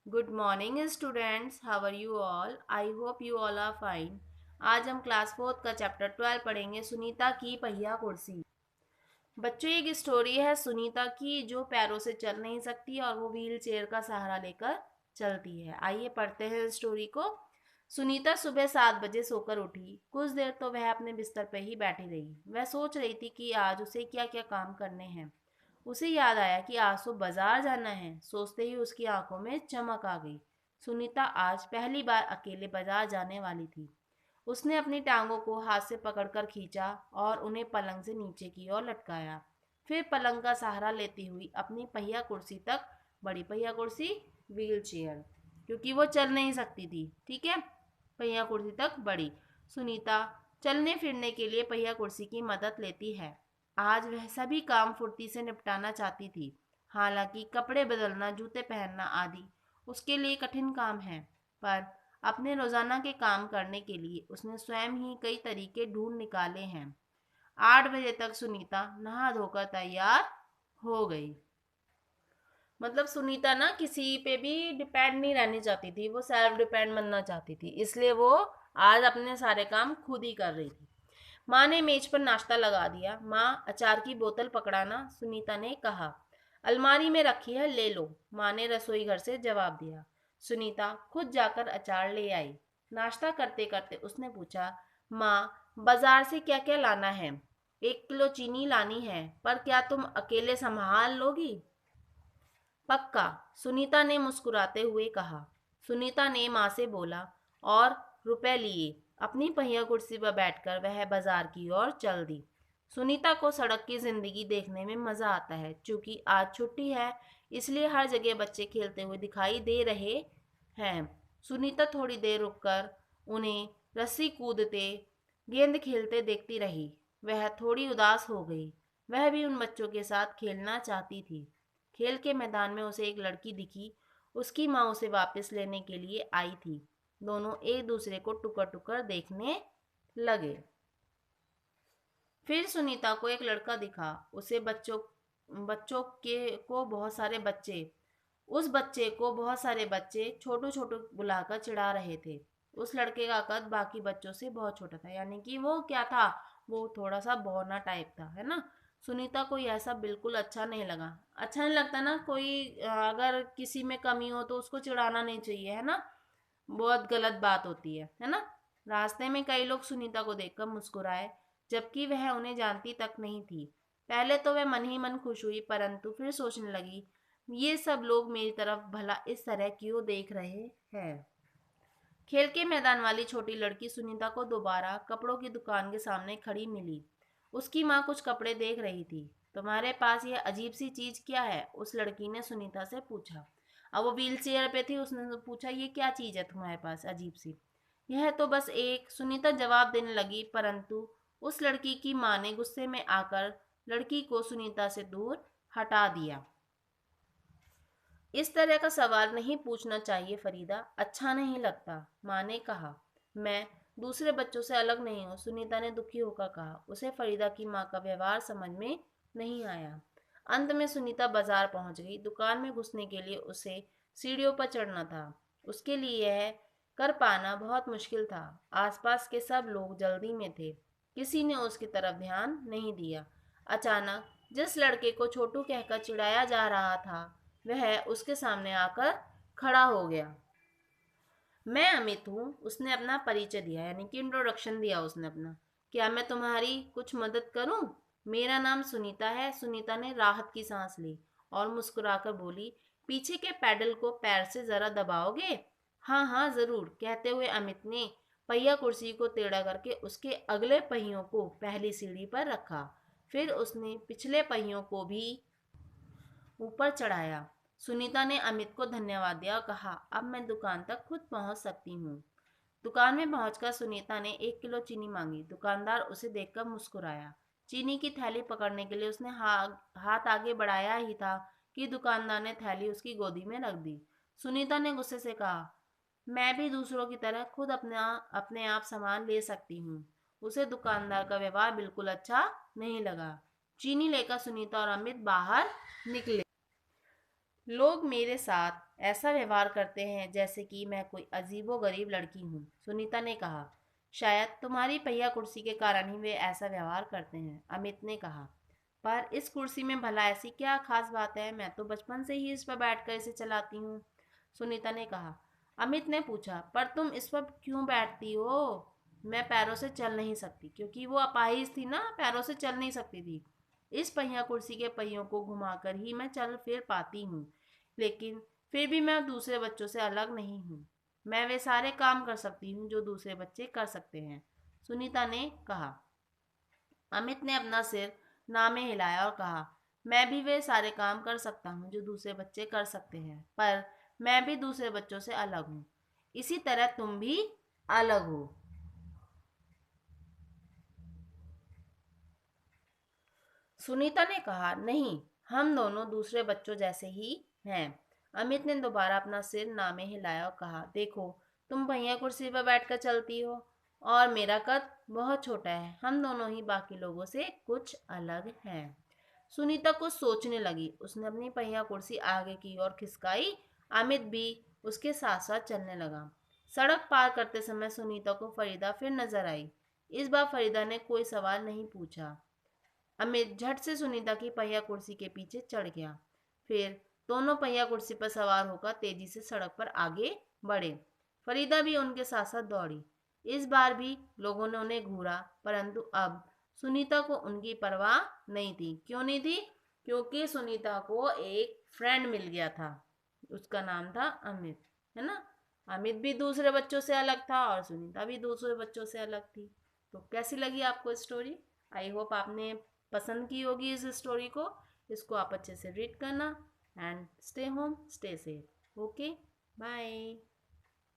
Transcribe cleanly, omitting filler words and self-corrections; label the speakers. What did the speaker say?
Speaker 1: Good morning students, how are you all? I hope you all are fine. आज हम class fourth का chapter 12 पढ़ेंगे, सुनीता की पहिया कुर्सी। बच्चों, एक स्टोरी है सुनीता की जो पैरों से चल नहीं सकती और वो व्हील चेयर का सहारा लेकर चलती है। आइए पढ़ते हैं स्टोरी को। सुनीता सुबह 7 बजे सोकर उठी। कुछ देर तो वह अपने बिस्तर पर ही बैठी रही। वह सोच रही थी कि आज उसे क्या क्या काम करने हैं। उसे याद आया कि आज तो बाजार जाना है। सोचते ही उसकी आंखों में चमक आ गई। सुनीता आज पहली बार अकेले बाजार जाने वाली थी। उसने अपनी टांगों को हाथ से पकड़कर खींचा और उन्हें पलंग से नीचे की ओर लटकाया। फिर पलंग का सहारा लेती हुई अपनी पहिया कुर्सी तक बड़ी। पहिया कुर्सी, व्हील चेयर, क्योंकि वो चल नहीं सकती थी। ठीक है, पहिया कुर्सी तक बढ़ी। सुनीता चलने फिरने के लिए पहिया कुर्सी की मदद लेती है। आज वह सभी काम फुर्ती से निपटाना चाहती थी। हालांकि कपड़े बदलना, जूते पहनना आदि उसके लिए कठिन काम है, पर अपने रोजाना के काम करने के लिए उसने स्वयं ही कई तरीके ढूंढ निकाले हैं। 8 बजे तक सुनीता नहा धोकर तैयार हो गई। मतलब सुनीता ना किसी पे भी डिपेंड नहीं रहनी चाहती थी, वो सेल्फ डिपेंड बनना चाहती थी, इसलिए वो आज अपने सारे काम खुद ही कर रही थी। माँ ने मेज पर नाश्ता लगा दिया। माँ, अचार की बोतल पकड़ाना, सुनीता ने कहा। अलमारी में रखी है, ले लो, माँ ने रसोई घर से जवाब दिया। सुनीता खुद जाकर अचार ले आई। नाश्ता करते करते उसने पूछा, माँ, बाजार से क्या क्या लाना है? 1 किलो चीनी लानी है, पर क्या तुम अकेले संभाल लोगी? पक्का, सुनीता ने मुस्कुराते हुए कहा। सुनीता ने माँ से बोला और रुपए लिए अपनी पहिया कुर्सी पर बैठकर वह बाजार की ओर चल दी। सुनीता को सड़क की जिंदगी देखने में मजा आता है। चूंकि आज छुट्टी है, इसलिए हर जगह बच्चे खेलते हुए दिखाई दे रहे हैं। सुनीता थोड़ी देर रुककर उन्हें रस्सी कूदते, गेंद खेलते देखती रही। वह थोड़ी उदास हो गई। वह भी उन बच्चों के साथ खेलना चाहती थी। खेल के मैदान में उसे एक लड़की दिखी। उसकी माँ उसे वापस लेने के लिए आई थी। दोनों एक दूसरे को टुकर टुकर देखने लगे। फिर सुनीता को एक लड़का दिखा। उसे बच्चों बच्चों के को बहुत सारे बच्चे उस बच्चे को बहुत सारे बच्चे छोटू छोटू बुलाकर चिढ़ा रहे थे। उस लड़के का कद बाकी बच्चों से बहुत छोटा था, यानी कि वो क्या था, वो थोड़ा सा बौना टाइप था, है ना। सुनीता को यह सब बिल्कुल अच्छा नहीं लगा। अच्छा नहीं लगता ना, कोई अगर किसी में कमी हो तो उसको चिढ़ाना नहीं चाहिए, है ना। बहुत गलत बात होती है ना। रास्ते में कई लोग सुनीता को देखकर मुस्कुराए, जबकि वह उन्हें जानती तक नहीं थी। पहले तो वह मन ही मन खुश हुई, परंतु फिर सोचने लगी, ये सब लोग मेरी तरफ भला इस तरह क्यों देख रहे हैं। खेल के मैदान वाली छोटी लड़की सुनीता को दोबारा कपड़ों की दुकान के सामने खड़ी मिली। उसकी माँ कुछ कपड़े देख रही थी। तुम्हारे पास यह अजीब सी चीज क्या है? उस लड़की ने सुनीता से पूछा। अब वो व्हील चेयर पे थी। उसने पूछा, ये क्या चीज है तुम्हारे पास अजीब सी? यह तो बस एक, सुनीता जवाब देने लगी, परंतु उस लड़की की माँ ने गुस्से में आकर लड़की को सुनीता से दूर हटा दिया। इस तरह का सवाल नहीं पूछना चाहिए फरीदा, अच्छा नहीं लगता, माँ ने कहा। मैं दूसरे बच्चों से अलग नहीं हूँ, सुनीता ने दुखी होकर कहा। उसे फरीदा की माँ का व्यवहार समझ में नहीं आया। अंत में सुनीता बाजार पहुंच गई। दुकान में घुसने के लिए उसे सीढ़ियों पर चढ़ना था। उसके लिए यह कर पाना बहुत मुश्किल था। आसपास के सब लोग जल्दी में थे। किसी ने उसकी तरफ ध्यान नहीं दिया। अचानक जिस लड़के को छोटू कहकर चिढ़ाया जा रहा था, वह उसके सामने आकर खड़ा हो गया। मैं अमित हूँ, उसने अपना परिचय दिया, यानी कि इंट्रोडक्शन दिया उसने अपना। क्या मैं तुम्हारी कुछ मदद करूं? मेरा नाम सुनीता है। सुनीता ने राहत की सांस ली और मुस्कुराकर बोली, पीछे के पैडल को पैर से जरा दबाओगे? हाँ हाँ जरूर, कहते हुए अमित ने पहिया कुर्सी को टेढ़ा करके उसके अगले पहियों को पहली सीढ़ी पर रखा। फिर उसने पिछले पहियों को भी ऊपर चढ़ाया। सुनीता ने अमित को धन्यवाद दिया और कहा, अब मैं दुकान तक खुद पहुंच सकती हूँ। दुकान में पहुंचकर सुनीता ने 1 किलो चीनी मांगी। दुकानदार उसे देखकर मुस्कुराया। चीनी की थैली पकड़ने के लिए उसने हाथ आगे बढ़ाया ही था कि दुकानदार ने थैली उसकी गोदी में रख दी। सुनीता ने गुस्से से कहा, मैं भी दूसरों की तरह खुद अपने आप सामान ले सकती हूँ। उसे दुकानदार का व्यवहार बिल्कुल अच्छा नहीं लगा। चीनी लेकर सुनीता और अमित बाहर निकले। लोग मेरे साथ ऐसा व्यवहार करते हैं जैसे कि मैं कोई अजीबोगरीब लड़की हूँ, सुनीता ने कहा। शायद तुम्हारी पहिया कुर्सी के कारण ही वे ऐसा व्यवहार करते हैं, अमित ने कहा। पर इस कुर्सी में भला ऐसी क्या खास बात है? मैं तो बचपन से ही इस पर बैठकर इसे चलाती हूँ, सुनीता ने कहा। अमित ने पूछा, पर तुम इस पर क्यों बैठती हो? मैं पैरों से चल नहीं सकती, क्योंकि वो अपाहिज थी ना, पैरों से चल नहीं सकती थी। इस पहिया कुर्सी के पहियों को घुमाकर ही मैं चल फिर पाती हूँ, लेकिन फिर भी मैं दूसरे बच्चों से अलग नहीं हूँ। मैं वे सारे काम कर सकती हूँ जो दूसरे बच्चे कर सकते हैं, सुनीता ने कहा। अमित ने अपना सिर ना में हिलाया और कहा, मैं भी वे सारे काम कर सकता हूँ जो दूसरे बच्चे कर सकते हैं, पर मैं भी दूसरे बच्चों से अलग हूँ। इसी तरह तुम भी अलग हो। सुनीता ने कहा, नहीं, हम दोनों दूसरे बच्चों जैसे ही हैं। अमित ने दोबारा अपना सिर ना में हिलाया और कहा, देखो, तुम भैया कुर्सी पर बैठकर चलती हो और मेरा कद बहुत छोटा है। हम दोनों ही बाकी लोगों से कुछ अलग हैं। सुनीता कुछ सोचने लगी। उसने अपनी पहिया कुर्सी आगे की ओर खिसकाई। अमित भी उसके साथ साथ चलने लगा। सड़क पार करते समय सुनीता को फरीदा फिर नजर आई। इस बार फरीदा ने कोई सवाल नहीं पूछा। अमित झट से सुनीता की पहिया कुर्सी के पीछे चढ़ गया। फिर दोनों पहिया कुर्सी पर सवार होकर तेजी से सड़क पर आगे बढ़े। फरीदा भी उनके साथ साथ दौड़ी। इस बार भी लोगों ने उन्हें घूरा, परंतु अब सुनीता को उनकी परवाह नहीं थी। क्यों नहीं थी? क्योंकि सुनीता को एक फ्रेंड मिल गया था। उसका नाम था अमित, है ना। अमित भी दूसरे बच्चों से अलग था और सुनीता भी दूसरे बच्चों से अलग थी। तो कैसी लगी आपको स्टोरी? आई होप आपने पसंद की होगी इस स्टोरी को। इसको आप अच्छे से रीड करना and stay home, stay safe. Okay, bye.